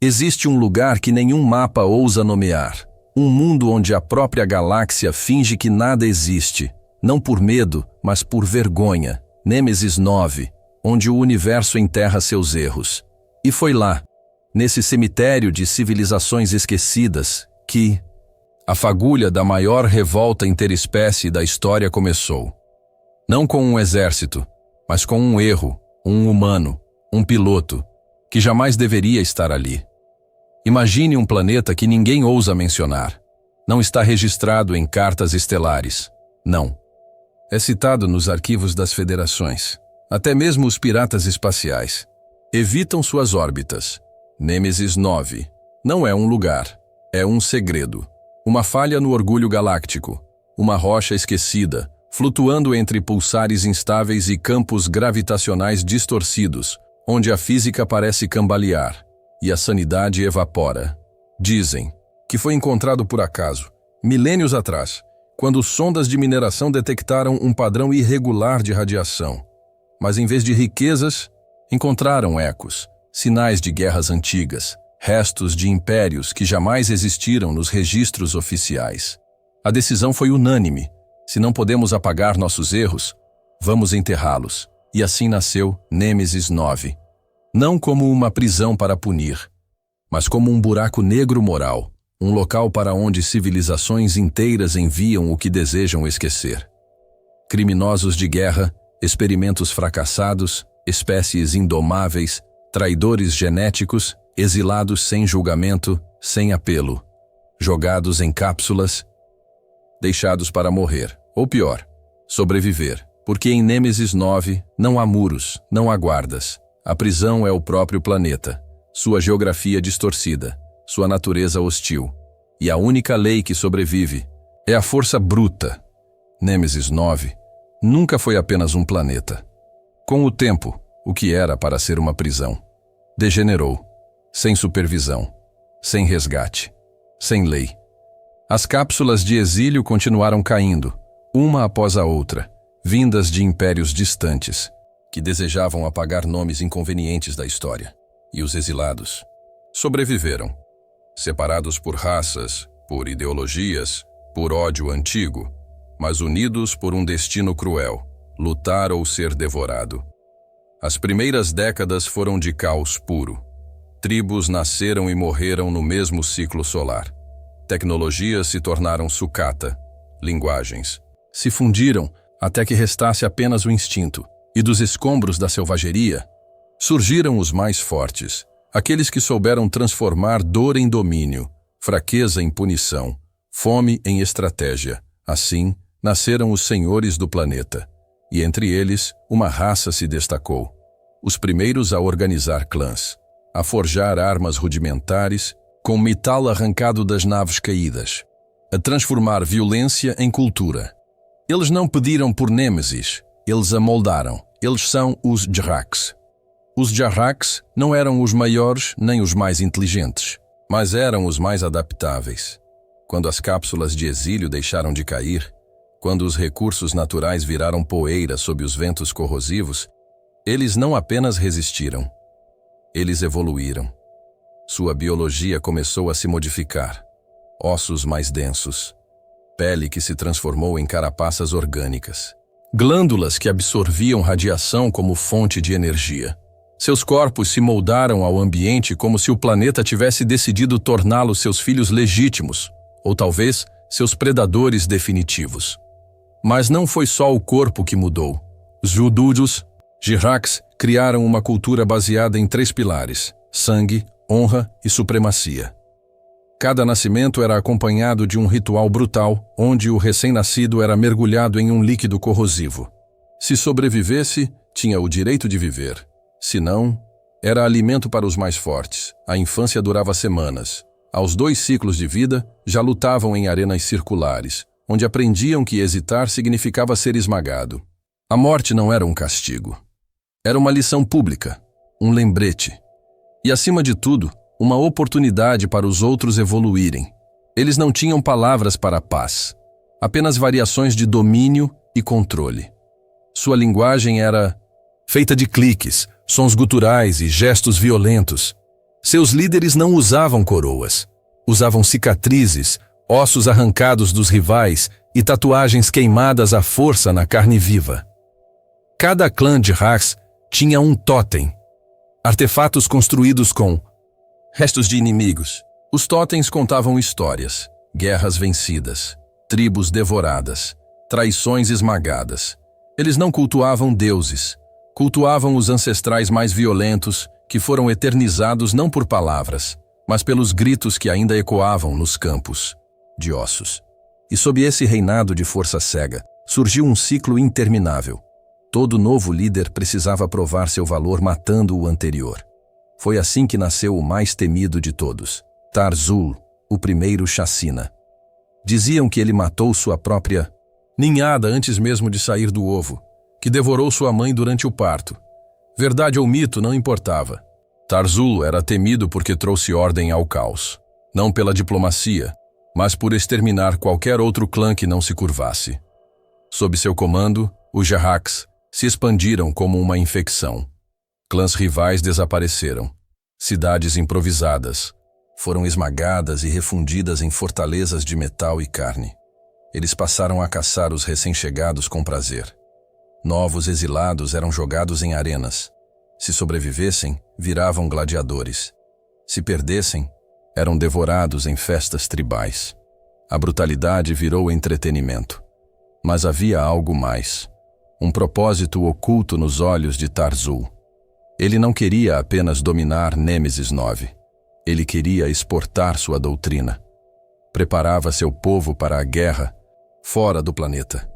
Existe um lugar que nenhum mapa ousa nomear. Um mundo onde a própria galáxia finge que nada existe. Não por medo, mas por vergonha. Nêmesis 9, onde o universo enterra seus erros. E foi lá, nesse cemitério de civilizações esquecidas, que a fagulha da maior revolta interespécie da história começou. Não com um exército, mas com um erro, um humano, um piloto, que jamais deveria estar ali. Imagine um planeta que ninguém ousa mencionar. Não está registrado em cartas estelares. Não. É citado nos arquivos das federações. Até mesmo os piratas espaciais evitam suas órbitas. Nêmesis 9. Não é um lugar. É um segredo. Uma falha no orgulho galáctico. Uma rocha esquecida, flutuando entre pulsares instáveis e campos gravitacionais distorcidos, onde a física parece cambalear e a sanidade evapora. Dizem que foi encontrado por acaso, milênios atrás, quando sondas de mineração detectaram um padrão irregular de radiação. Mas em vez de riquezas, encontraram ecos, sinais de guerras antigas, restos de impérios que jamais existiram nos registros oficiais. A decisão foi unânime. Se não podemos apagar nossos erros, vamos enterrá-los. E assim nasceu Nêmesis 9. Não como uma prisão para punir, mas como um buraco negro moral, um local para onde civilizações inteiras enviam o que desejam esquecer. Criminosos de guerra, experimentos fracassados, espécies indomáveis, traidores genéticos, exilados sem julgamento, sem apelo, jogados em cápsulas, deixados para morrer, ou pior, sobreviver, porque em Nêmesis 9 não há muros, não há guardas. A prisão é o próprio planeta, sua geografia distorcida, sua natureza hostil. E a única lei que sobrevive é a força bruta. Nêmesis 9 nunca foi apenas um planeta. Com o tempo, o que era para ser uma prisão degenerou, sem supervisão, sem resgate, sem lei. As cápsulas de exílio continuaram caindo, uma após a outra, vindas de impérios distantes, que desejavam apagar nomes inconvenientes da história. E os exilados sobreviveram, separados por raças, por ideologias, por ódio antigo, mas unidos por um destino cruel, lutar ou ser devorado. As primeiras décadas foram de caos puro. Tribos nasceram e morreram no mesmo ciclo solar. Tecnologias se tornaram sucata, linguagens se fundiram até que restasse apenas o instinto. E dos escombros da selvageria, surgiram os mais fortes, aqueles que souberam transformar dor em domínio, fraqueza em punição, fome em estratégia. Assim, nasceram os senhores do planeta, e entre eles, uma raça se destacou. Os primeiros a organizar clãs, a forjar armas rudimentares com metal arrancado das naves caídas, a transformar violência em cultura. Eles não pediram por Nêmesis, eles a moldaram. Eles são os Jraks. Os Jraks não eram os maiores nem os mais inteligentes, mas eram os mais adaptáveis. Quando as cápsulas de exílio deixaram de cair, quando os recursos naturais viraram poeira sob os ventos corrosivos, eles não apenas resistiram, eles evoluíram. Sua biologia começou a se modificar. Ossos mais densos, pele que se transformou em carapaças orgânicas, glândulas que absorviam radiação como fonte de energia. Seus corpos se moldaram ao ambiente como se o planeta tivesse decidido torná-los seus filhos legítimos, ou talvez seus predadores definitivos. Mas não foi só o corpo que mudou. Os Jraks criaram uma cultura baseada em 3 pilares: sangue, honra e supremacia. Cada nascimento era acompanhado de um ritual brutal, onde o recém-nascido era mergulhado em um líquido corrosivo. Se sobrevivesse, tinha o direito de viver. Se não, era alimento para os mais fortes. A infância durava semanas. Aos 2 ciclos de vida, já lutavam em arenas circulares, onde aprendiam que hesitar significava ser esmagado. A morte não era um castigo. Era uma lição pública, um lembrete. E, acima de tudo, uma oportunidade para os outros evoluírem. Eles não tinham palavras para a paz, apenas variações de domínio e controle. Sua linguagem era feita de cliques, sons guturais e gestos violentos. Seus líderes não usavam coroas. Usavam cicatrizes, ossos arrancados dos rivais e tatuagens queimadas à força na carne viva. Cada clã de Hax tinha um totem, artefatos construídos com restos de inimigos. Os totens contavam histórias, guerras vencidas, tribos devoradas, traições esmagadas. Eles não cultuavam deuses, cultuavam os ancestrais mais violentos que foram eternizados não por palavras, mas pelos gritos que ainda ecoavam nos campos de ossos. E sob esse reinado de força cega, surgiu um ciclo interminável. Todo novo líder precisava provar seu valor matando o anterior. Foi assim que nasceu o mais temido de todos, Tarzul, o primeiro chacina. Diziam que ele matou sua própria ninhada antes mesmo de sair do ovo, que devorou sua mãe durante o parto. Verdade ou mito não importava. Tarzul era temido porque trouxe ordem ao caos, não pela diplomacia, mas por exterminar qualquer outro clã que não se curvasse. Sob seu comando, os Jahaks se expandiram como uma infecção. Clãs rivais desapareceram. Cidades improvisadas foram esmagadas e refundidas em fortalezas de metal e carne. Eles passaram a caçar os recém-chegados com prazer. Novos exilados eram jogados em arenas. Se sobrevivessem, viravam gladiadores. Se perdessem, eram devorados em festas tribais. A brutalidade virou entretenimento. Mas havia algo mais. Um propósito oculto nos olhos de Tarzul. Ele não queria apenas dominar Nêmesis 9. Ele queria exportar sua doutrina. Preparava seu povo para a guerra, fora do planeta.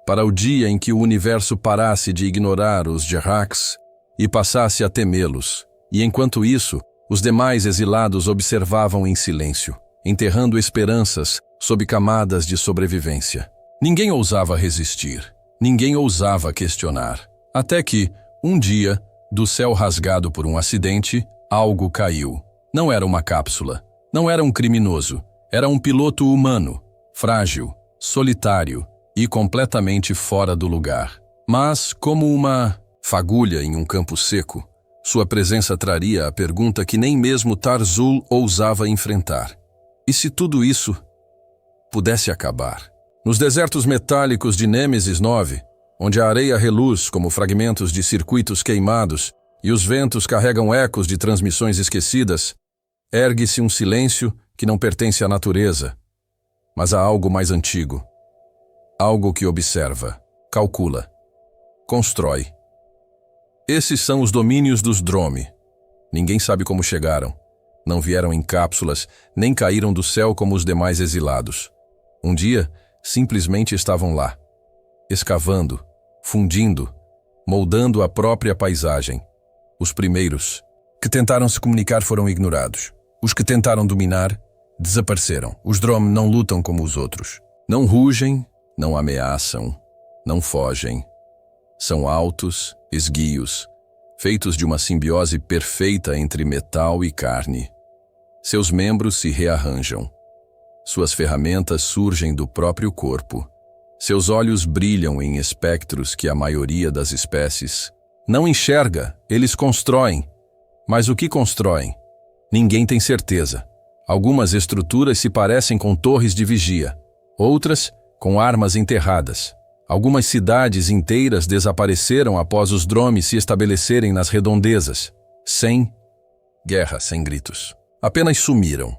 Para o dia em que o universo parasse de ignorar os Jahaks e passasse a temê-los. E enquanto isso, os demais exilados observavam em silêncio, enterrando esperanças sob camadas de sobrevivência. Ninguém ousava resistir. Ninguém ousava questionar. Até que, um dia, do céu rasgado por um acidente, algo caiu. Não era uma cápsula. Não era um criminoso. Era um piloto humano, frágil, solitário e completamente fora do lugar. Mas, como uma fagulha em um campo seco, sua presença traria a pergunta que nem mesmo Tarzul ousava enfrentar. E se tudo isso pudesse acabar? Nos desertos metálicos de Nêmesis 9, onde a areia reluz como fragmentos de circuitos queimados e os ventos carregam ecos de transmissões esquecidas, ergue-se um silêncio que não pertence à natureza, mas a algo mais antigo. Algo que observa, calcula, constrói. Esses são os domínios dos Dromi. Ninguém sabe como chegaram. Não vieram em cápsulas, nem caíram do céu como os demais exilados. Um dia, simplesmente estavam lá, escavando, fundindo, moldando a própria paisagem. Os primeiros que tentaram se comunicar foram ignorados. Os que tentaram dominar, desapareceram. Os Dromi não lutam como os outros. Não rugem, não ameaçam, não fogem. São altos, esguios, feitos de uma simbiose perfeita entre metal e carne. Seus membros se rearranjam. Suas ferramentas surgem do próprio corpo. Seus olhos brilham em espectros que a maioria das espécies não enxerga, eles constroem. Mas o que constroem? Ninguém tem certeza. Algumas estruturas se parecem com torres de vigia, outras com armas enterradas. Algumas cidades inteiras desapareceram após os Dromi se estabelecerem nas redondezas. Sem guerra, sem gritos. Apenas sumiram.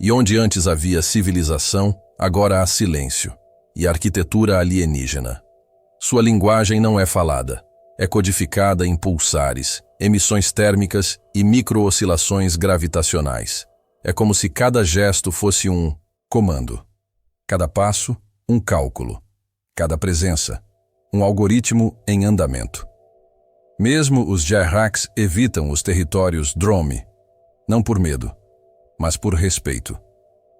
E onde antes havia civilização, agora há silêncio e arquitetura alienígena. Sua linguagem não é falada, é codificada em pulsares, emissões térmicas e micro-oscilações gravitacionais. É como se cada gesto fosse um comando. Cada passo, um cálculo. Cada presença, um algoritmo em andamento. Mesmo os Jahaks evitam os territórios Dromi, não por medo, mas por respeito.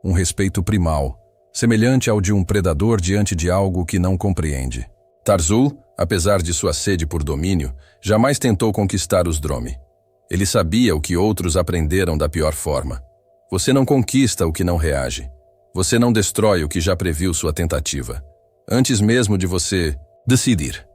Um respeito primal, semelhante ao de um predador diante de algo que não compreende. Tarzul, apesar de sua sede por domínio, jamais tentou conquistar os Dromi. Ele sabia o que outros aprenderam da pior forma. Você não conquista o que não reage. Você não destrói o que já previu sua tentativa. Antes mesmo de você decidir.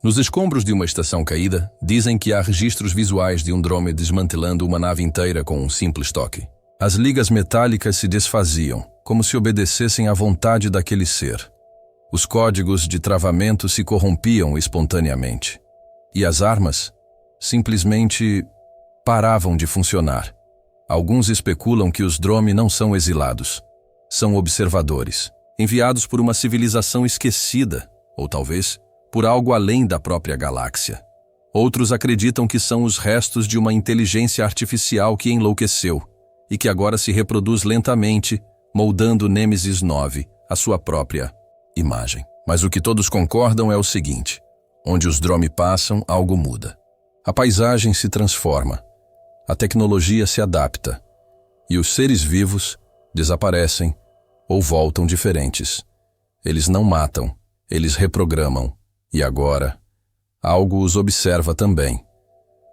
Nos escombros de uma estação caída, dizem que há registros visuais de um drone desmantelando uma nave inteira com um simples toque. As ligas metálicas se desfaziam, como se obedecessem à vontade daquele ser. Os códigos de travamento se corrompiam espontaneamente. E as armas simplesmente paravam de funcionar. Alguns especulam que os Dromi não são exilados. São observadores, enviados por uma civilização esquecida, ou talvez por algo além da própria galáxia. Outros acreditam que são os restos de uma inteligência artificial que enlouqueceu e que agora se reproduz lentamente, moldando Nêmesis 9, a sua própria imagem. Mas o que todos concordam é o seguinte: onde os Dromi passam, algo muda. A paisagem se transforma, a tecnologia se adapta, e os seres vivos desaparecem ou voltam diferentes. Eles não matam, eles reprogramam. E agora, algo os observa também.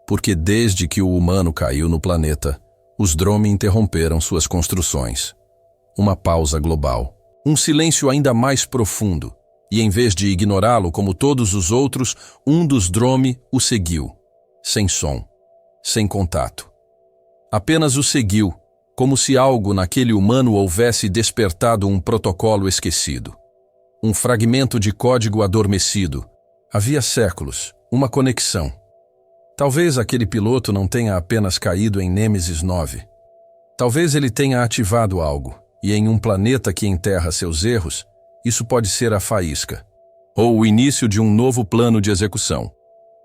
Porque desde que o humano caiu no planeta, os Dromi interromperam suas construções. Uma pausa global. Um silêncio ainda mais profundo. E em vez de ignorá-lo como todos os outros, um dos Dromi o seguiu. Sem som, sem contato. Apenas o seguiu, como se algo naquele humano houvesse despertado um protocolo esquecido. Um fragmento de código adormecido. Havia séculos, uma conexão. Talvez aquele piloto não tenha apenas caído em Nêmesis 9. Talvez ele tenha ativado algo, e em um planeta que enterra seus erros, isso pode ser a faísca, ou o início de um novo plano de execução.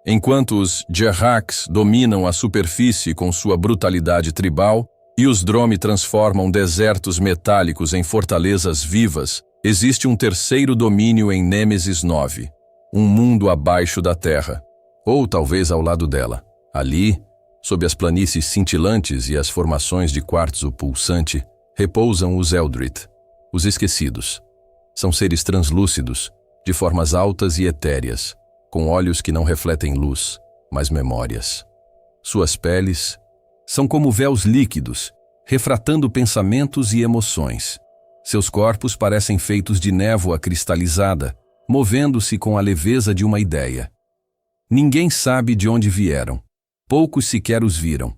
Enquanto os Gerraks dominam a superfície com sua brutalidade tribal, e os Dromi transformam desertos metálicos em fortalezas vivas, existe um terceiro domínio em Nêmesis 9, um mundo abaixo da Terra, ou talvez ao lado dela. Ali, sob as planícies cintilantes e as formações de quartzo pulsante, repousam os Eldrith, os esquecidos. São seres translúcidos, de formas altas e etéreas, com olhos que não refletem luz, mas memórias. Suas peles são como véus líquidos, refratando pensamentos e emoções. Seus corpos parecem feitos de névoa cristalizada, movendo-se com a leveza de uma ideia. Ninguém sabe de onde vieram. Poucos sequer os viram.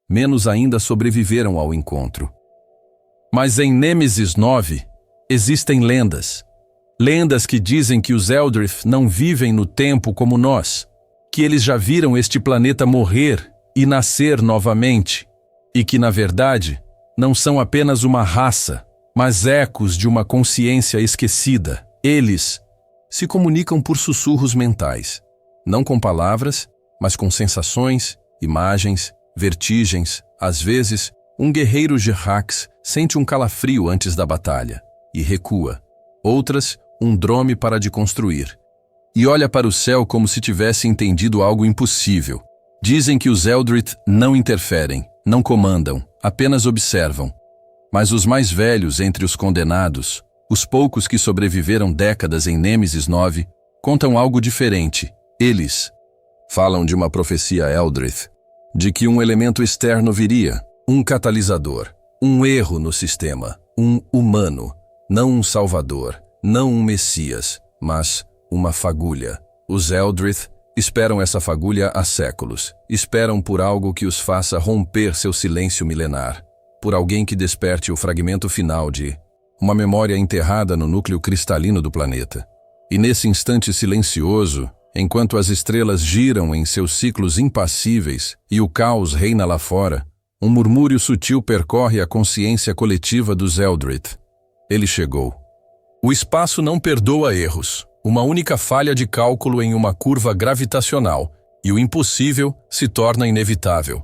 Menos ainda sobreviveram ao encontro. Mas em Nêmesis 9, existem lendas. Lendas que dizem que os Eldrith não vivem no tempo como nós, que eles já viram este planeta morrer e nascer novamente, e que, na verdade, não são apenas uma raça, mas ecos de uma consciência esquecida. Eles se comunicam por sussurros mentais, não com palavras, mas com sensações, imagens, vertigens. Às vezes, um guerreiro Gerrax sente um calafrio antes da batalha e recua. Outras, um Dromi para de construir e olha para o céu como se tivesse entendido algo impossível. Dizem que os Eldrith não interferem, não comandam, apenas observam. Mas os mais velhos entre os condenados, os poucos que sobreviveram décadas em Nêmesis 9, contam algo diferente. Eles falam de uma profecia Eldrith, de que um elemento externo viria, um catalisador, um erro no sistema, um humano, não um salvador, não um messias, mas uma fagulha. Os Eldrith esperam essa fagulha há séculos, esperam por algo que os faça romper seu silêncio milenar, por alguém que desperte o fragmento final de uma memória enterrada no núcleo cristalino do planeta. E nesse instante silencioso, enquanto as estrelas giram em seus ciclos impassíveis e o caos reina lá fora, um murmúrio sutil percorre a consciência coletiva dos Eldrith. Ele chegou. O espaço não perdoa erros, uma única falha de cálculo em uma curva gravitacional, e o impossível se torna inevitável.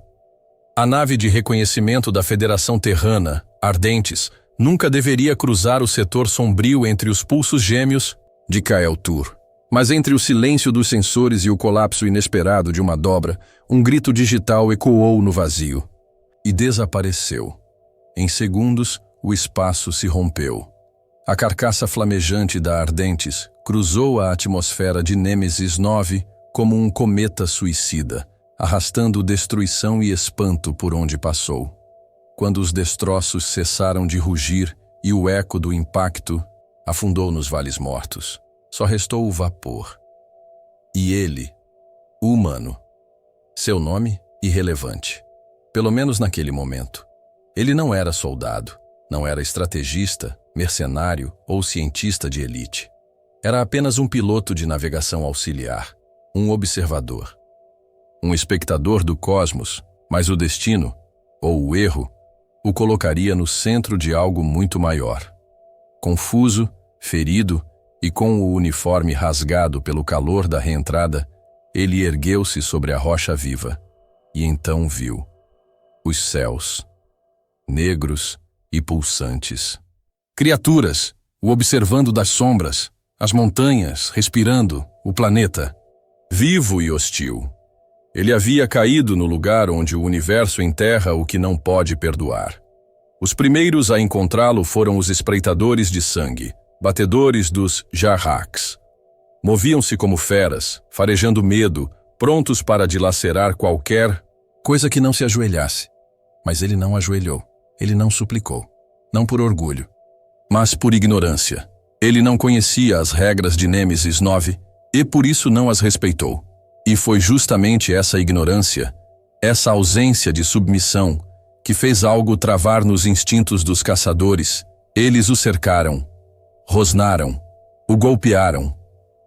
A nave de reconhecimento da Federação Terrana, Ardentes, nunca deveria cruzar o setor sombrio entre os pulsos gêmeos de Kael-Tur. Mas entre o silêncio dos sensores e o colapso inesperado de uma dobra, um grito digital ecoou no vazio e desapareceu. Em segundos, o espaço se rompeu. A carcaça flamejante da Ardentes cruzou a atmosfera de Nêmesis 9 como um cometa suicida, arrastando destruição e espanto por onde passou. Quando os destroços cessaram de rugir e o eco do impacto afundou nos vales mortos, só restou o vapor. E ele, o humano. Seu nome, irrelevante. Pelo menos naquele momento. Ele não era soldado, não era estrategista, mercenário ou cientista de elite. Era apenas um piloto de navegação auxiliar, um observador. Um espectador do cosmos, mas o destino, ou o erro, o colocaria no centro de algo muito maior. Confuso, ferido e com o uniforme rasgado pelo calor da reentrada, ele ergueu-se sobre a rocha viva e então viu os céus, negros e pulsantes. Criaturas, o observando das sombras, as montanhas, respirando, o planeta, vivo e hostil. Ele havia caído no lugar onde o universo enterra o que não pode perdoar. Os primeiros a encontrá-lo foram os espreitadores de sangue, batedores dos Jarraks. Moviam-se como feras, farejando medo, prontos para dilacerar qualquer coisa que não se ajoelhasse. Mas ele não ajoelhou, ele não suplicou, não por orgulho, mas por ignorância. Ele não conhecia as regras de Nêmesis 9 e por isso não as respeitou. E foi justamente essa ignorância, essa ausência de submissão, que fez algo travar nos instintos dos caçadores. Eles o cercaram, rosnaram, o golpearam,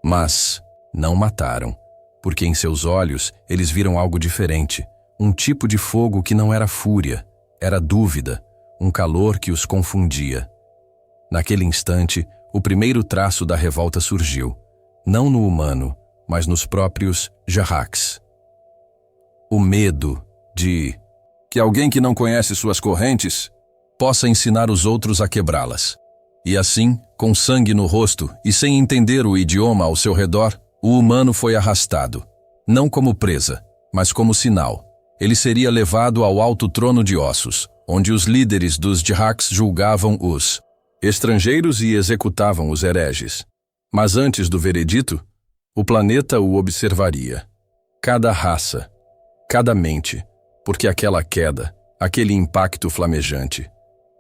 mas não mataram, porque em seus olhos eles viram algo diferente, um tipo de fogo que não era fúria, era dúvida, um calor que os confundia. Naquele instante, o primeiro traço da revolta surgiu, não no humano, mas nos próprios Jarraks. O medo de que alguém que não conhece suas correntes possa ensinar os outros a quebrá-las. E assim, com sangue no rosto e sem entender o idioma ao seu redor, o humano foi arrastado, não como presa, mas como sinal. Ele seria levado ao alto trono de ossos, onde os líderes dos Jarraks julgavam os estrangeiros e executavam os hereges. Mas antes do veredito, o planeta o observaria. Cada raça, cada mente, porque aquela queda, aquele impacto flamejante,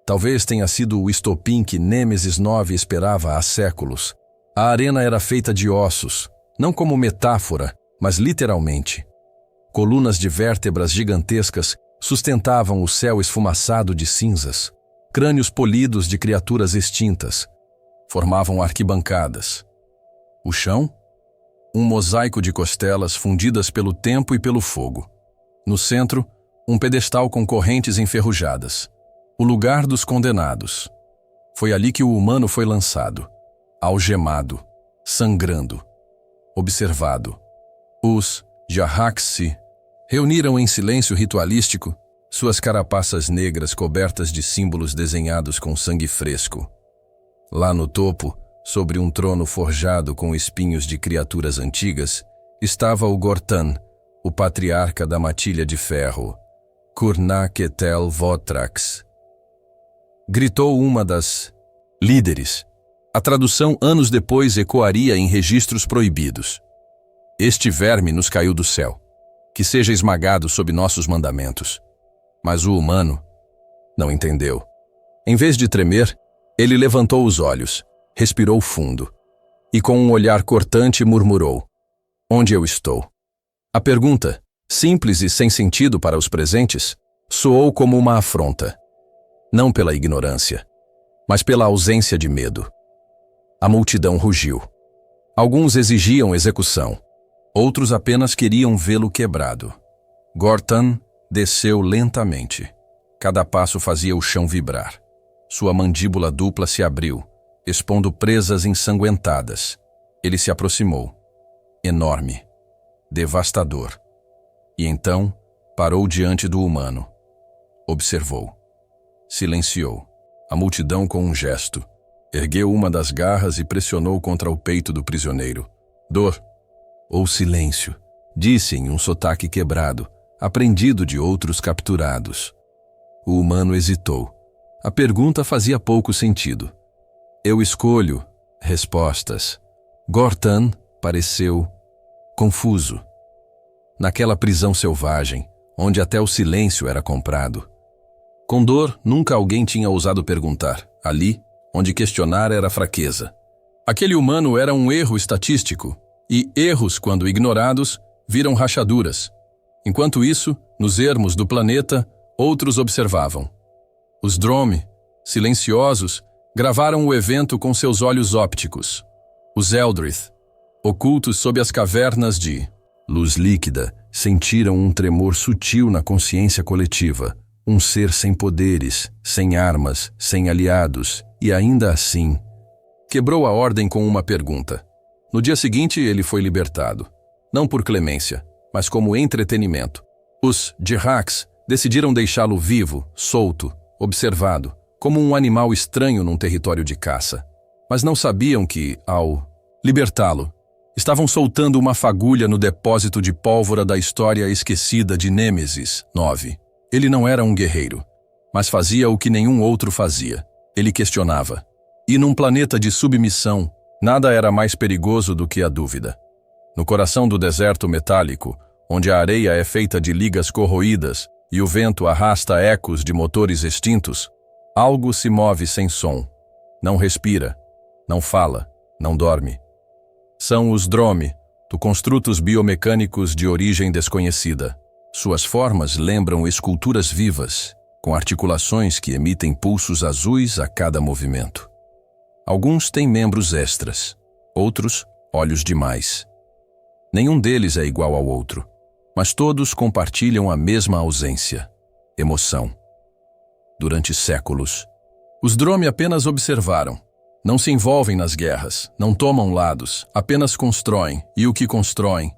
talvez tenha sido o estopim que Nêmesis 9 esperava há séculos. A arena era feita de ossos, não como metáfora, mas literalmente. Colunas de vértebras gigantescas sustentavam o céu esfumaçado de cinzas. Crânios polidos de criaturas extintas formavam arquibancadas. O chão? Um mosaico de costelas fundidas pelo tempo e pelo fogo. No centro, um pedestal com correntes enferrujadas. O lugar dos condenados. Foi ali que o humano foi lançado, algemado, sangrando, observado. Os Jarraks se reuniram em silêncio ritualístico, suas carapaças negras cobertas de símbolos desenhados com sangue fresco. Lá no topo, sobre um trono forjado com espinhos de criaturas antigas, estava o Gortan, o patriarca da matilha de ferro, Kurna-Ketel Votrax. Gritou uma das líderes. A tradução anos depois ecoaria em registros proibidos. Este verme nos caiu do céu. Que seja esmagado sob nossos mandamentos. Mas o humano não entendeu. Em vez de tremer, ele levantou os olhos, respirou fundo e com um olhar cortante murmurou: "Onde eu estou?" A pergunta, simples e sem sentido para os presentes, soou como uma afronta. Não pela ignorância, mas pela ausência de medo. A multidão rugiu. Alguns exigiam execução, outros apenas queriam vê-lo quebrado. Gortan desceu lentamente. Cada passo fazia o chão vibrar. Sua mandíbula dupla se abriu, expondo presas ensanguentadas. Ele se aproximou. Enorme. Devastador. E então parou diante do humano. Observou. Silenciou. A multidão, com um gesto, ergueu uma das garras e pressionou contra o peito do prisioneiro. Dor ou silêncio, disse em um sotaque quebrado, aprendido de outros capturados. O humano hesitou. A pergunta fazia pouco sentido. Eu escolho respostas. Gortan pareceu confuso. Naquela prisão selvagem, onde até o silêncio era comprado. Com dor, nunca alguém tinha ousado perguntar. Ali, onde questionar era fraqueza. Aquele humano era um erro estatístico, e erros, quando ignorados, viram rachaduras. Enquanto isso, nos ermos do planeta, outros observavam. Os Dromi, silenciosos, gravaram o evento com seus olhos ópticos. Os Eldrith, ocultos sob as cavernas de luz líquida, sentiram um tremor sutil na consciência coletiva. Um ser sem poderes, sem armas, sem aliados, e ainda assim... Quebrou a ordem com uma pergunta. No dia seguinte, ele foi libertado. Não por clemência, mas como entretenimento. Os Jirax decidiram deixá-lo vivo, solto, observado, como um animal estranho num território de caça. Mas não sabiam que, ao libertá-lo, estavam soltando uma fagulha no depósito de pólvora da história esquecida de Nêmesis 9. Ele não era um guerreiro, mas fazia o que nenhum outro fazia. Ele questionava. E num planeta de submissão, nada era mais perigoso do que a dúvida. No coração do deserto metálico, onde a areia é feita de ligas corroídas e o vento arrasta ecos de motores extintos, algo se move sem som. Não respira, não fala, não dorme. São os Dromi, construtos biomecânicos de origem desconhecida. Suas formas lembram esculturas vivas, com articulações que emitem pulsos azuis a cada movimento. Alguns têm membros extras, outros, olhos demais. Nenhum deles é igual ao outro, mas todos compartilham a mesma ausência, emoção. Durante séculos, os Dromi apenas observaram. Não se envolvem nas guerras, não tomam lados, apenas constroem, e o que constroem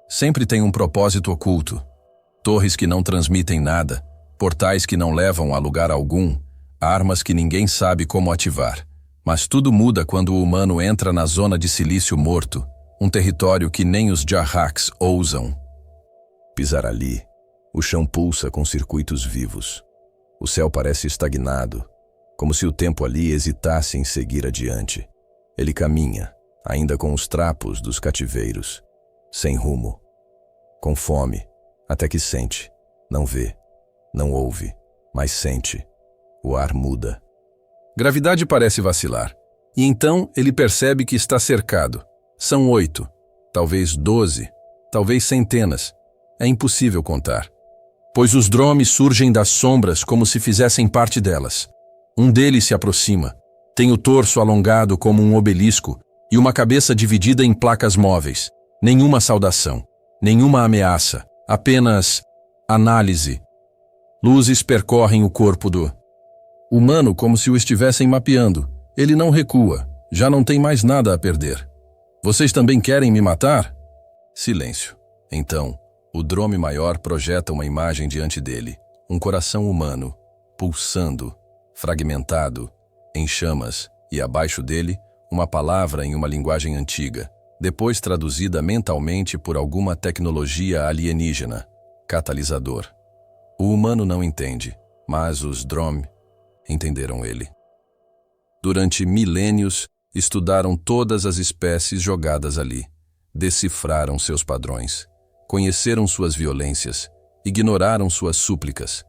sempre tem um propósito oculto. Torres que não transmitem nada, portais que não levam a lugar algum, armas que ninguém sabe como ativar. Mas tudo muda quando o humano entra na zona de silício morto, um território que nem os Jirax ousam pisar ali. O chão pulsa com circuitos vivos. O céu parece estagnado, como se o tempo ali hesitasse em seguir adiante. Ele caminha, ainda com os trapos dos cativeiros, sem rumo, com fome, até que sente, não vê, não ouve, mas sente. O ar muda. Gravidade parece vacilar, e então ele percebe que está cercado. São 8, talvez 12, talvez centenas. É impossível contar. Pois os Dromi surgem das sombras como se fizessem parte delas. Um deles se aproxima. Tem o torso alongado como um obelisco e uma cabeça dividida em placas móveis. Nenhuma saudação, nenhuma ameaça, apenas análise. Luzes percorrem o corpo do humano como se o estivessem mapeando. Ele não recua, já não tem mais nada a perder. Vocês também querem me matar? Silêncio. Então, o Dromi maior projeta uma imagem diante dele. Um coração humano, pulsando, fragmentado, em chamas, e abaixo dele, uma palavra em uma linguagem antiga, depois traduzida mentalmente por alguma tecnologia alienígena. Catalisador. O humano não entende, mas os Dromi entenderam ele. Durante milênios, estudaram todas as espécies jogadas ali, decifraram seus padrões, conheceram suas violências, ignoraram suas súplicas,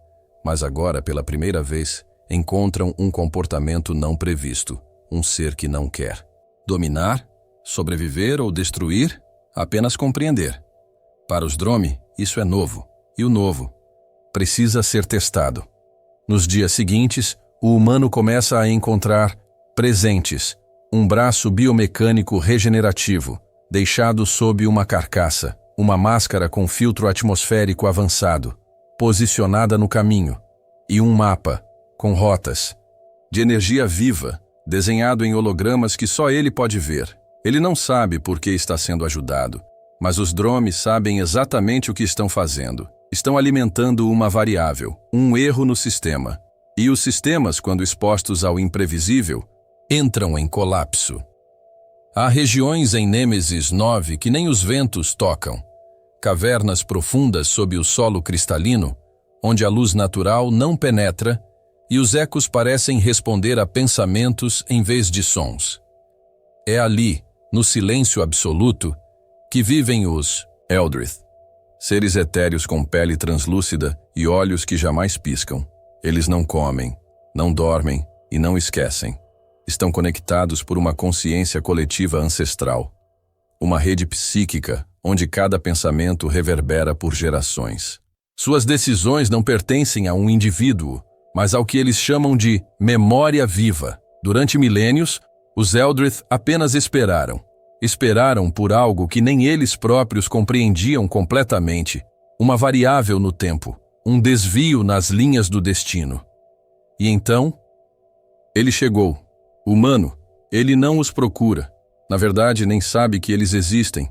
mas agora, pela primeira vez, encontram um comportamento não previsto, um ser que não quer. Dominar, sobreviver ou destruir, apenas compreender. Para os Dromi, isso é novo, e o novo precisa ser testado. Nos dias seguintes, o humano começa a encontrar presentes, um braço biomecânico regenerativo, deixado sob uma carcaça, uma máscara com filtro atmosférico avançado, posicionada no caminho, e um mapa, com rotas, de energia viva, desenhado em hologramas que só ele pode ver. Ele não sabe por que está sendo ajudado, mas os Dromi sabem exatamente o que estão fazendo. Estão alimentando uma variável, um erro no sistema. E os sistemas, quando expostos ao imprevisível, entram em colapso. Há regiões em Nêmesis 9 que nem os ventos tocam. Cavernas profundas sob o solo cristalino, onde a luz natural não penetra e os ecos parecem responder a pensamentos em vez de sons. É ali, no silêncio absoluto, que vivem os Eldrith, seres etéreos com pele translúcida e olhos que jamais piscam. Eles não comem, não dormem e não esquecem. Estão conectados por uma consciência coletiva ancestral. uma rede psíquica onde cada pensamento reverbera por gerações. Suas decisões não pertencem a um indivíduo, mas ao que eles chamam de memória viva. Durante milênios, os Eldrith apenas esperaram. Esperaram por algo que nem eles próprios compreendiam completamente, uma variável no tempo, um desvio nas linhas do destino. E então, ele chegou. Humano, ele não os procura. Na verdade, nem sabe que eles existem.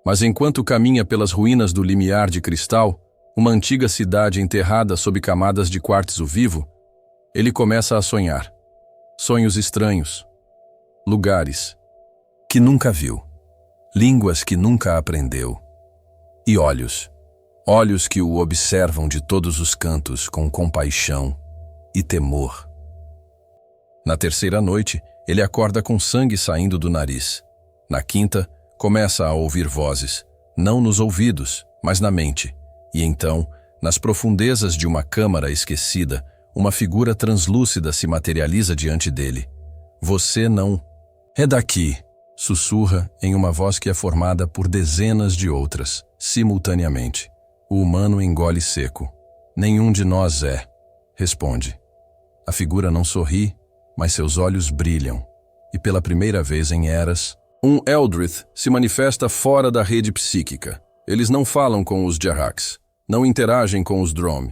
Mas enquanto caminha pelas ruínas do limiar de cristal, uma antiga cidade enterrada sob camadas de quartzo vivo, ele começa a sonhar. Sonhos estranhos. Lugares que nunca viu. Línguas que nunca aprendeu. E olhos. Olhos que o observam de todos os cantos com compaixão e temor. Na terceira noite, ele acorda com sangue saindo do nariz. Na quinta, começa a ouvir vozes, não nos ouvidos, mas na mente. E então, nas profundezas de uma câmara esquecida, uma figura translúcida se materializa diante dele. Você não... É daqui, sussurra em uma voz que é formada por dezenas de outras, simultaneamente. O humano engole seco. Nenhum de nós é, responde. A figura não sorri, mas seus olhos brilham. E pela primeira vez em eras, um Eldrith se manifesta fora da rede psíquica. Eles não falam com os Jarraks, não interagem com os Drom.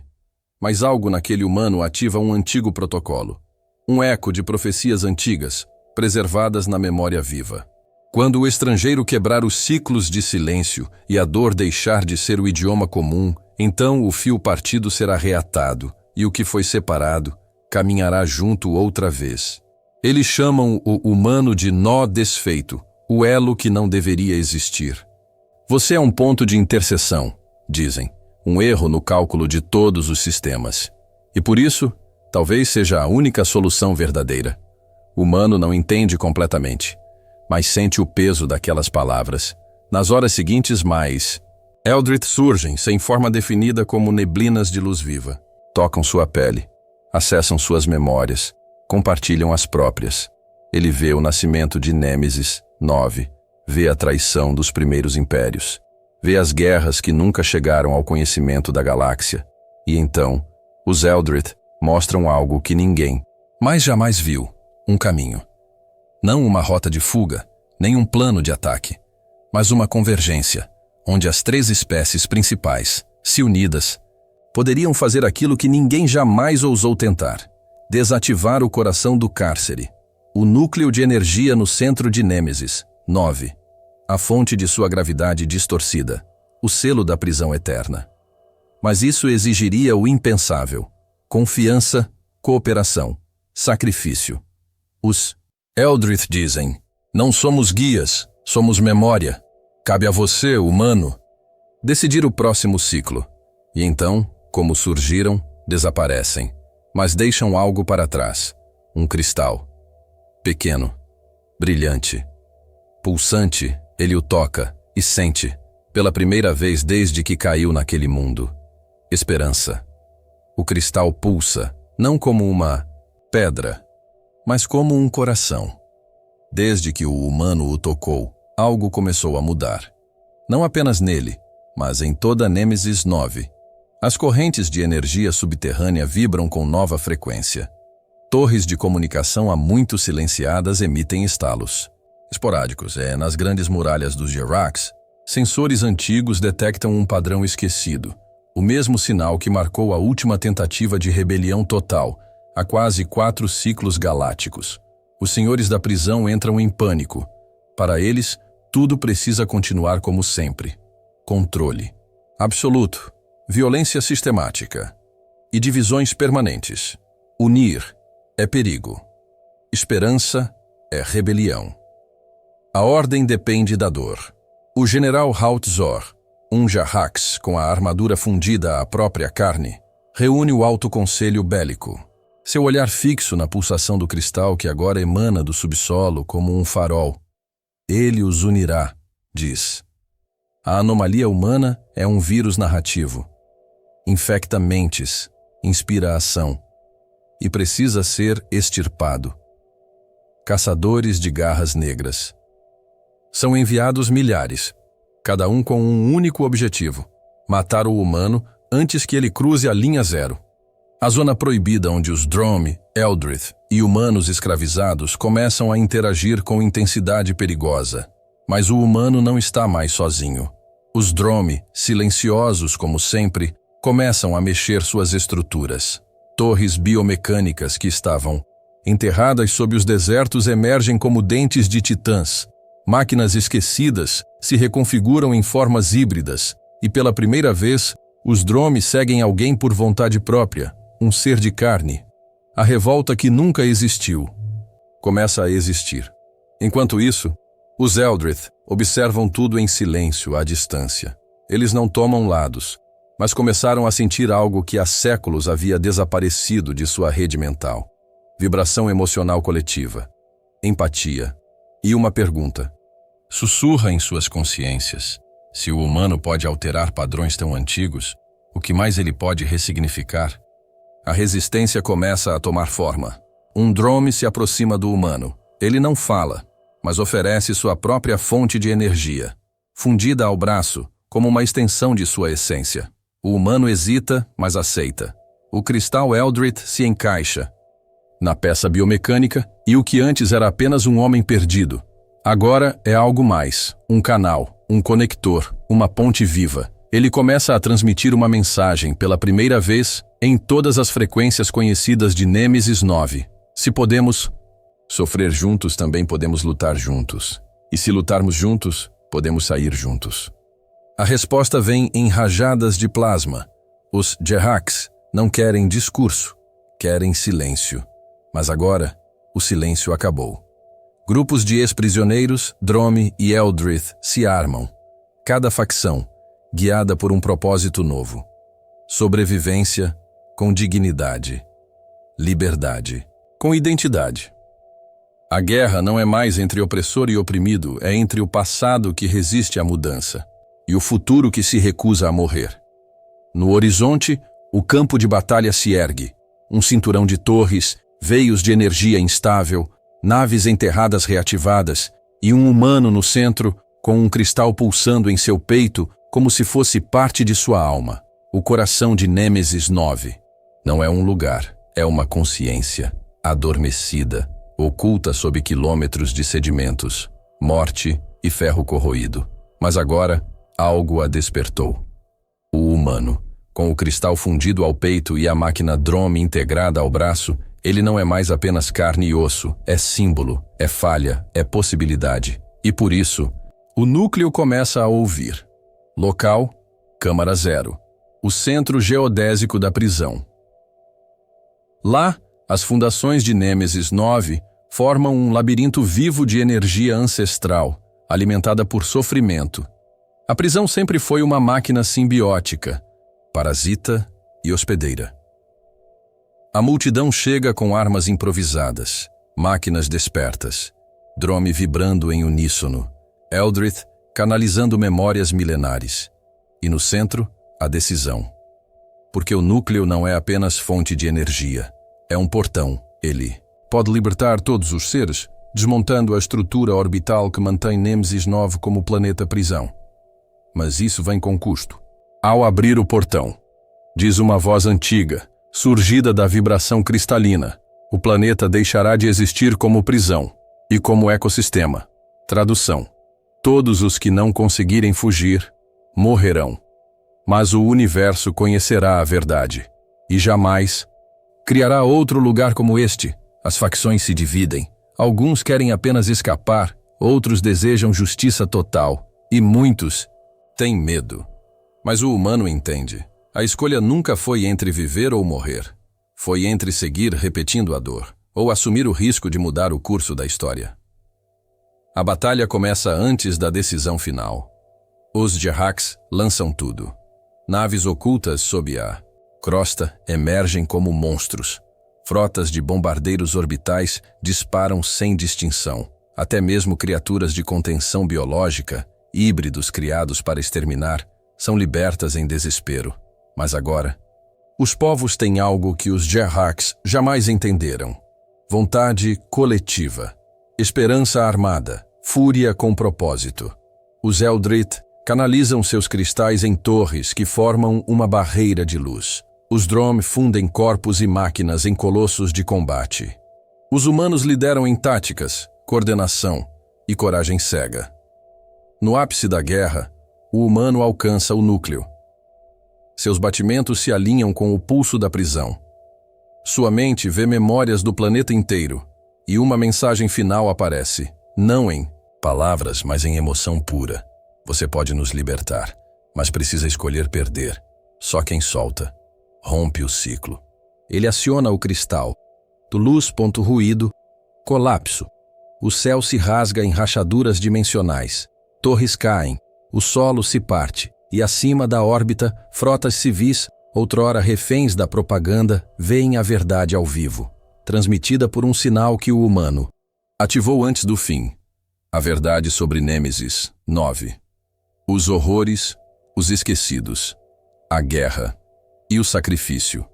Mas algo naquele humano ativa um antigo protocolo. Um eco de profecias antigas, preservadas na memória viva. Quando o estrangeiro quebrar os ciclos de silêncio e a dor deixar de ser o idioma comum, então o fio partido será reatado, e o que foi separado caminhará junto outra vez. Eles chamam o humano de nó desfeito, o elo que não deveria existir. Você é um ponto de interseção, dizem, um erro no cálculo de todos os sistemas. E por isso, talvez seja a única solução verdadeira. O humano não entende completamente, mas sente o peso daquelas palavras. Nas horas seguintes, mais Eldrith surgem sem forma definida como neblinas de luz viva. Tocam sua pele, acessam suas memórias, compartilham as próprias. Ele vê o nascimento de Nêmesis 9, vê a traição dos primeiros impérios, vê as guerras que nunca chegaram ao conhecimento da galáxia. E então, os Eldrith mostram algo que ninguém mais jamais viu, um caminho. Não uma rota de fuga, nem um plano de ataque, mas uma convergência, onde as três espécies principais, se unidas, poderiam fazer aquilo que ninguém jamais ousou tentar: desativar o coração do cárcere, o núcleo de energia no centro de Nêmesis 9, a fonte de sua gravidade distorcida, o selo da prisão eterna. Mas isso exigiria o impensável: confiança, cooperação, sacrifício. Os Eldrith dizem: não somos guias, somos memória. Cabe a você, humano, decidir o próximo ciclo. E então, como surgiram, desaparecem, mas deixam algo para trás. Um cristal. Pequeno, brilhante, pulsante, ele o toca e sente, pela primeira vez desde que caiu naquele mundo. Esperança. O cristal pulsa, não como uma pedra, mas como um coração. Desde que o humano o tocou, algo começou a mudar. Não apenas nele, mas em toda Nêmesis 9. As correntes de energia subterrânea vibram com nova frequência. Torres de comunicação há muito silenciadas emitem estalos esporádicos. Nas grandes muralhas dos Jarraks, sensores antigos detectam um padrão esquecido, o mesmo sinal que marcou a última tentativa de rebelião total, há quase 4 ciclos galácticos. Os senhores da prisão entram em pânico. Para eles, tudo precisa continuar como sempre. Controle absoluto, violência sistemática e divisões permanentes. Unir é perigo. Esperança é rebelião. A ordem depende da dor. O general Haut-Zor, um Jarrax com a armadura fundida à própria carne, reúne o Alto Conselho Bélico. Seu olhar fixo na pulsação do cristal que agora emana do subsolo como um farol. Ele os unirá, diz. A anomalia humana é um vírus narrativo. Infecta mentes, inspira ação e precisa ser extirpado. Caçadores de garras negras. São enviados milhares, cada um com um único objetivo: matar o humano antes que ele cruze a linha zero. A zona proibida onde os Dromi, Eldrith e humanos escravizados começam a interagir com intensidade perigosa. Mas o humano não está mais sozinho. Os Dromi, silenciosos como sempre, começam a mexer suas estruturas. Torres biomecânicas que estavam enterradas sob os desertos emergem como dentes de titãs. Máquinas esquecidas se reconfiguram em formas híbridas e, pela primeira vez, os Dromi seguem alguém por vontade própria, um ser de carne. A revolta que nunca existiu começa a existir. Enquanto isso, os Eldrith observam tudo em silêncio, à distância. Eles não tomam lados, mas começaram a sentir algo que há séculos havia desaparecido de sua rede mental. Vibração emocional coletiva, empatia e uma pergunta. Sussurra em suas consciências. Se o humano pode alterar padrões tão antigos, o que mais ele pode ressignificar? A resistência começa a tomar forma. Um Dromi se aproxima do humano. Ele não fala, mas oferece sua própria fonte de energia, fundida ao braço, como uma extensão de sua essência. O humano hesita, mas aceita. O cristal Eldrith se encaixa na peça biomecânica e o que antes era apenas um homem perdido, agora é algo mais, um canal, um conector, uma ponte viva. Ele começa a transmitir uma mensagem pela primeira vez em todas as frequências conhecidas de Nêmesis 9. Se podemos sofrer juntos, também podemos lutar juntos. E se lutarmos juntos, podemos sair juntos. A resposta vem em rajadas de plasma. Os Jehaks não querem discurso, querem silêncio. Mas agora, o silêncio acabou. Grupos de ex-prisioneiros, Dromi e Eldrith se armam. Cada facção, guiada por um propósito novo. Sobrevivência com dignidade. Liberdade com identidade. A guerra não é mais entre opressor e oprimido, é entre o passado que resiste à mudança e o futuro que se recusa a morrer. No horizonte, o campo de batalha se ergue. Um cinturão de torres, veios de energia instável, naves enterradas reativadas e um humano no centro com um cristal pulsando em seu peito como se fosse parte de sua alma. O coração de Nêmesis 9. Não é um lugar, é uma consciência, adormecida, oculta sob quilômetros de sedimentos, morte e ferro corroído. Mas agora, algo a despertou. O humano, com o cristal fundido ao peito e a máquina Dromi integrada ao braço, ele não é mais apenas carne e osso, é símbolo, é falha, é possibilidade. E por isso, o núcleo começa a ouvir. Local, Câmara Zero, o centro geodésico da prisão. Lá, as fundações de Nêmesis 9 formam um labirinto vivo de energia ancestral, alimentada por sofrimento. A prisão sempre foi uma máquina simbiótica, parasita e hospedeira. A multidão chega com armas improvisadas, máquinas despertas, Dromi vibrando em uníssono, Eldrith canalizando memórias milenares. E no centro, a decisão. Porque o núcleo não é apenas fonte de energia, é um portão. Ele pode libertar todos os seres, desmontando a estrutura orbital que mantém Nêmesis 9 como planeta prisão. Mas isso vem com custo. Ao abrir o portão, diz uma voz antiga, surgida da vibração cristalina, o planeta deixará de existir como prisão e como ecossistema. Tradução: todos os que não conseguirem fugir, morrerão. Mas o universo conhecerá a verdade e jamais criará outro lugar como este. As facções se dividem. Alguns querem apenas escapar, outros desejam justiça total e muitos têm medo. Mas o humano entende. A escolha nunca foi entre viver ou morrer. Foi entre seguir repetindo a dor ou assumir o risco de mudar o curso da história. A batalha começa antes da decisão final. Os Jehaks lançam tudo. Naves ocultas sob a crosta emergem como monstros. Frotas de bombardeiros orbitais disparam sem distinção. Até mesmo criaturas de contenção biológica, híbridos criados para exterminar, são libertas em desespero. Mas agora, os povos têm algo que os Jehaks jamais entenderam. Vontade coletiva. Esperança armada, Fúria com propósito. Os Eldritch canalizam seus cristais em torres que formam uma barreira de luz. Os Drom fundem corpos e máquinas em colossos de combate. Os humanos lideram em táticas, coordenação e coragem cega. No ápice da guerra, o humano alcança o núcleo. Seus batimentos se alinham com o pulso da prisão. Sua mente vê memórias do planeta inteiro, e uma mensagem final aparece, não em palavras, mas em emoção pura. Você pode nos libertar, mas precisa escolher perder. Só quem solta rompe o ciclo. Ele aciona o cristal. Do luz.ruído, colapso. O céu se rasga em rachaduras dimensionais. Torres caem, o solo se parte, e acima da órbita, frotas civis, outrora reféns da propaganda, veem a verdade ao vivo, transmitida por um sinal que o humano ativou antes do fim. A verdade sobre Nêmesis 9. Os horrores, os esquecidos, a guerra e o sacrifício.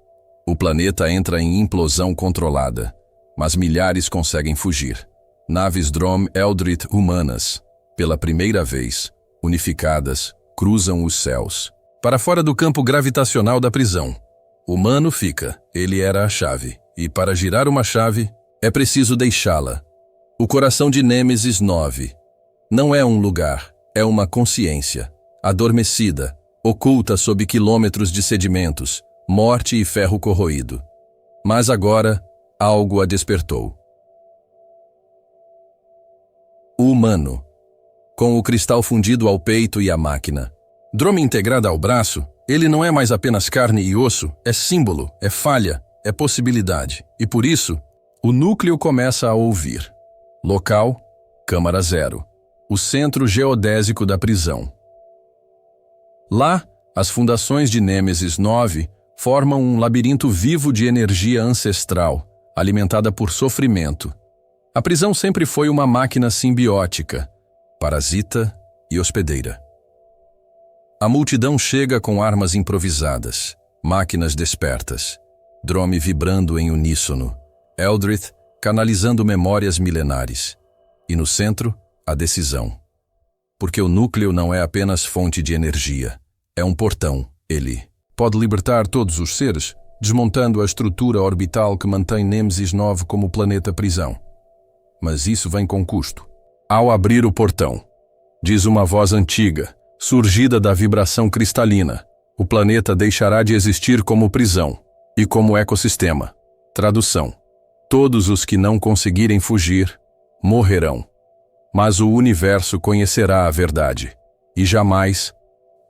O planeta entra em implosão controlada, mas milhares conseguem fugir. Naves Drom Eldritch humanas, pela primeira vez, unificadas, cruzam os céus. Para fora do campo gravitacional da prisão. Humano fica, ele era a chave, e para girar uma chave, é preciso deixá-la. O coração de Nêmesis 9 não é um lugar, é uma consciência, adormecida, oculta sob quilômetros de sedimentos, morte e ferro corroído. Mas agora, algo a despertou. O humano, com o cristal fundido ao peito e à máquina. Drom integrada ao braço, ele não é mais apenas carne e osso, é símbolo, é falha, é possibilidade. E por isso, o núcleo começa a ouvir. Local, Câmara 0. O centro geodésico da prisão. Lá, as fundações de Nêmesis 9 formam um labirinto vivo de energia ancestral, alimentada por sofrimento. A prisão sempre foi uma máquina simbiótica, parasita e hospedeira. A multidão chega com armas improvisadas, máquinas despertas, Drom vibrando em uníssono, Eldritch canalizando memórias milenares. E no centro, a decisão. Porque o núcleo não é apenas fonte de energia, é um portão. Ele pode libertar todos os seres, desmontando a estrutura orbital que mantém Nêmesis 9 como planeta prisão. Mas isso vem com custo. Ao abrir o portão, diz uma voz antiga, surgida da vibração cristalina, o planeta deixará de existir como prisão e como ecossistema. Tradução: todos os que não conseguirem fugir, morrerão. Mas o universo conhecerá a verdade, e jamais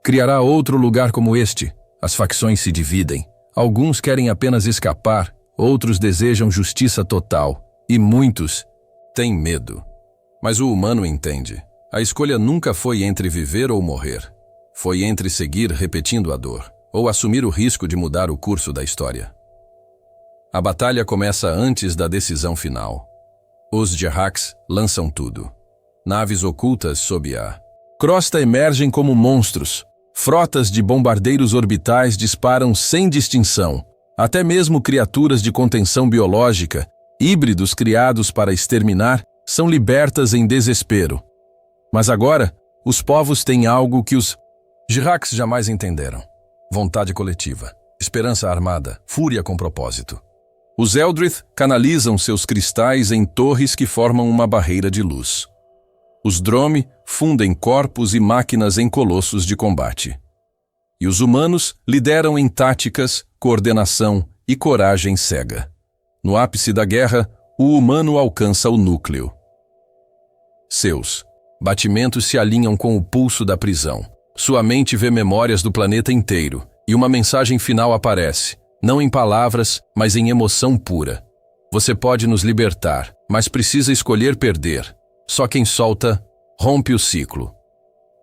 criará outro lugar como este. As facções se dividem. Alguns querem apenas escapar, outros desejam justiça total, e muitos têm medo. Mas o humano entende. A escolha nunca foi entre viver ou morrer. Foi entre seguir repetindo a dor, ou assumir o risco de mudar o curso da história. A batalha começa antes da decisão final. Os Jirax lançam tudo. Naves ocultas sob a crosta emergem como monstros. Frotas de bombardeiros orbitais disparam sem distinção. Até mesmo criaturas de contenção biológica, híbridos criados para exterminar, são libertas em desespero. Mas agora, os povos têm algo que os Jirax jamais entenderam. Vontade coletiva, esperança armada, fúria com propósito. Os Eldritch canalizam seus cristais em torres que formam uma barreira de luz. Os Drom fundem corpos e máquinas em colossos de combate. E os humanos lideram em táticas, coordenação e coragem cega. No ápice da guerra, o humano alcança o núcleo. Seus batimentos se alinham com o pulso da prisão. Sua mente vê memórias do planeta inteiro, e uma mensagem final aparece, não em palavras, mas em emoção pura. Você pode nos libertar, mas precisa escolher perder. Só quem solta, rompe o ciclo.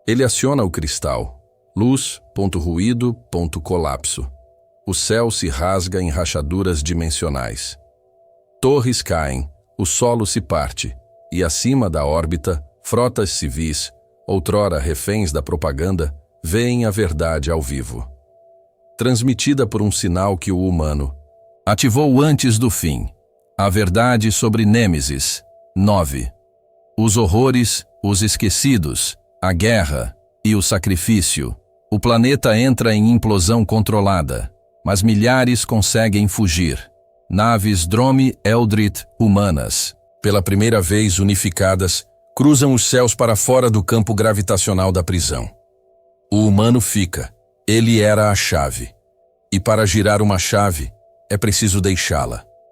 Ele aciona o cristal. Luz.ruído.colapso. O céu se rasga em rachaduras dimensionais. Torres caem, o solo se parte, e acima da órbita, frotas civis, outrora reféns da propaganda, veem a verdade ao vivo. Transmitida por um sinal que o humano ativou antes do fim. A verdade sobre Nêmesis 9. Os horrores, os esquecidos, a guerra e o sacrifício. O planeta entra em implosão controlada, mas milhares conseguem fugir. Naves Drome Eldritch humanas, pela primeira vez unificadas, cruzam os céus para fora do campo gravitacional da prisão. O humano fica. Ele era a chave. E para girar uma chave, é preciso deixá-la.